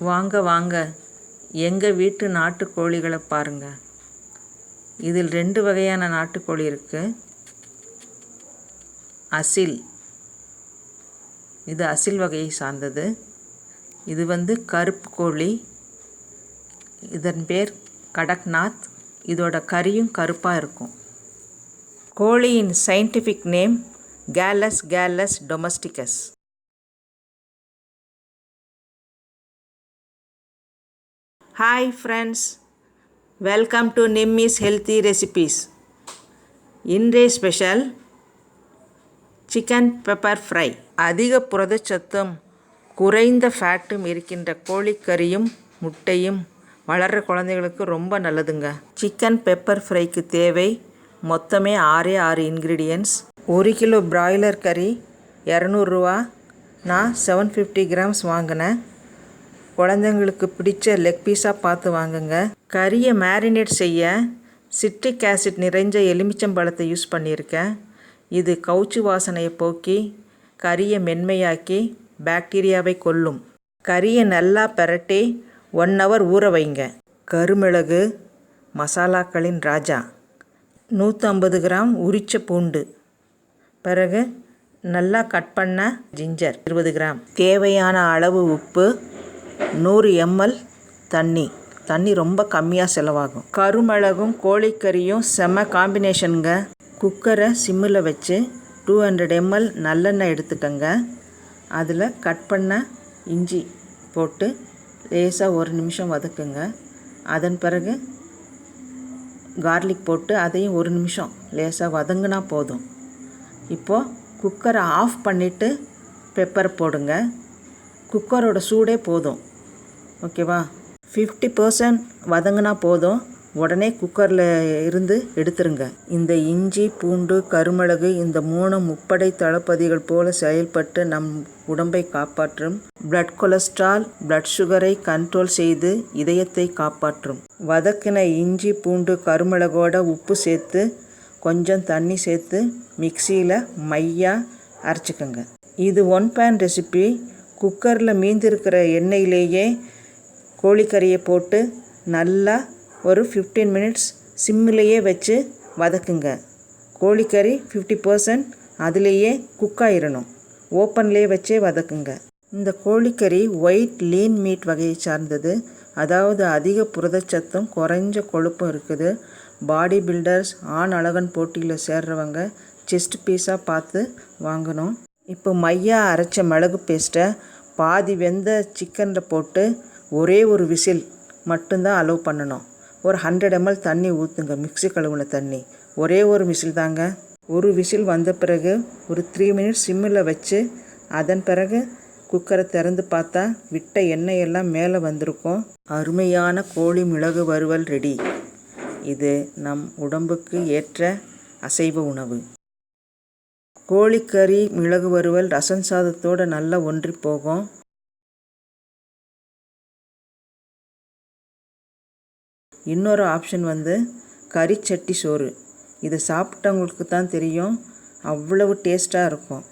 வாங்க வாங்க எங்கள் வீட்டு நாட்டுக்கோழிகளை பாருங்கள். இதில் 2 வகையான நாட்டுக்கோழி இருக்குது. அசில், இது அசில் வகையை சார்ந்தது. இது கருப்பு கோழி, இதன் பேர் கடக்நாத். இதோட கறியும் கருப்பாக இருக்கும். கோழியின் scientific name gallus domesticus. Hi friends, welcome to Nimmi's healthy recipes. இன்றைய ஸ்பெஷல் சிக்கன் பெப்பர் ஃப்ரை. அதிக புரதச்சத்தும் குறைந்த ஃபேட்டும் இருக்கின்ற கோழிக்கறியும் முட்டையும் வளர்கிற குழந்தைகளுக்கு ரொம்ப நல்லதுங்க. சிக்கன் பெப்பர் ஃப்ரைக்கு தேவை மொத்தமே 6 இன்க்ரீடியன்ட்ஸ். 1 கிலோ பிராய்லர் கறி 200 ரூபா. நான் 750 கிராம்ஸ் வாங்கினேன். குழந்தைங்களுக்கு பிடிச்ச லெக் பீஸாக பார்த்து வாங்குங்க. கறியை மேரினேட் செய்ய சிட்ரிக் ஆசிட் நிறைஞ்ச எலுமிச்சம்பழத்தை யூஸ் பண்ணியிருக்கேன். இது கவுச்சி வாசனையை போக்கி கறியை மென்மையாக்கி பாக்டீரியாவை கொல்லும். கறியை நல்லா பிரட்டி 1 hour ஊற வைங்க. கருமிளகு மசாலாக்களின் ராஜா. 150 கிராம் உரிச்ச பூண்டு. பிறகு நல்லா கட் பண்ண ஜிஞ்சர் 20 கிராம். தேவையான அளவு உப்பு. 100 ml தண்ணி ரொம்ப கம்மியாக செலவாகும். கருமிளகும் கோழிக்கறியும் செம்ம காம்பினேஷனுங்க. குக்கரை சிம்மில் வச்சு 200 ml நல்லெண்ணெய் எடுத்துக்கங்க. அதில் கட் பண்ண இஞ்சி போட்டு லேசாக 1 நிமிஷம் வதக்குங்க. அதன் பிறகு கார்லிக் போட்டு அதையும் 1 நிமிஷம் லேசாக வதங்கினா போதும். இப்போது குக்கரை ஆஃப் பண்ணிவிட்டு பெப்பர் போடுங்க. குக்கரோட சூடே போதும், ஓகேவா? 50% வதங்கினா போதும். உடனே குக்கரில் இருந்து எடுத்துருங்க. இந்த இஞ்சி பூண்டு கருமிளகு இந்த 3 முப்படை தளபதிகள் போல செயல்பட்டு நம் உடம்பை காப்பாற்றும். பிளட் கொலஸ்ட்ரால் பிளட் சுகரை கண்ட்ரோல் செய்து இதயத்தை காப்பாற்றும். வதக்கின இஞ்சி பூண்டு கருமிளகோட உப்பு சேர்த்து கொஞ்சம் தண்ணி சேர்த்து மிக்சியில் மையாக அரைச்சிக்கோங்க. இது 1 pan ரெசிபி. குக்கரில் மீந்திருக்கிற எண்ணெயிலேயே கோழிக்கறியை போட்டு நல்லா ஒரு 15 minutes சிம்மிலேயே வச்சு வதக்குங்க. கோழிக்கறி 50% அதிலேயே குக்காயிடணும். ஓப்பன்லேயே வச்சே வதக்குங்க. இந்த கோழிக்கறி ஒயிட் லீன் மீட் வகையை சார்ந்தது. அதாவது அதிக புரதச்சத்தும் குறைஞ்ச கொழுப்பும் இருக்குது. பாடி பில்டர்ஸ், ஆண் அழகன் போட்டியில் சேர்றவங்க செஸ்ட் பீஸாக பார்த்து வாங்கணும். இப்போ மையாக அரைச்ச மிளகு பேஸ்ட்டை பாதி வெந்த சிக்கனில் போட்டு ஒரே ஒரு விசில் மட்டும்தான் அலோவ் பண்ணணும். ஒரு 100 ml தண்ணி ஊற்றுங்க. மிக்ஸி கழுவுன தண்ணி. ஒரே ஒரு விசில் தாங்க. ஒரு விசில் வந்த பிறகு ஒரு 3 minutes சிம்மில் வச்சு அதன் பிறகு குக்கரை திறந்து பார்த்தா விட்ட எண்ணெயெல்லாம் மேலே வந்திருக்கும். அருமையான கோழி மிளகு வறுவல் ரெடி. இது நம் உடம்புக்கு ஏற்ற அசைவ உணவு. கோழிக்கறி மிளகு வறுவல் ரசம் சாதத்தோடு நல்லா ஒன்றி போகும். இன்னொரு ஆப்ஷன் கறிச்சட்டி சோறு. இதை சாப்பிட்டவங்களுக்கு தான் தெரியும், அவ்வளவு டேஸ்ட்டாக இருக்கும்.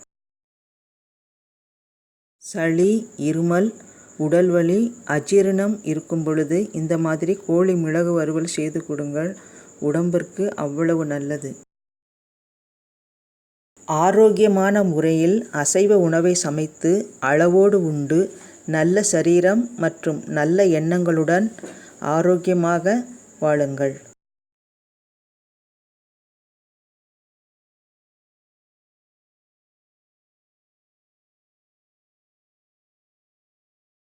சளி, இருமல், உடல் வலி, அஜீரணம் இருக்கும் பொழுது இந்த மாதிரி கோழி மிளகு வறுவல் செய்து கொடுங்கள். உடம்பிற்கு அவ்வளவு நல்லது. ஆரோக்கியமான முறையில் அசைவ உணவை சமைத்து அளவோடு உண்டு நல்ல சரீரம் மற்றும் நல்ல எண்ணங்களுடன் ஆரோக்கியமாக வாழுங்கள்.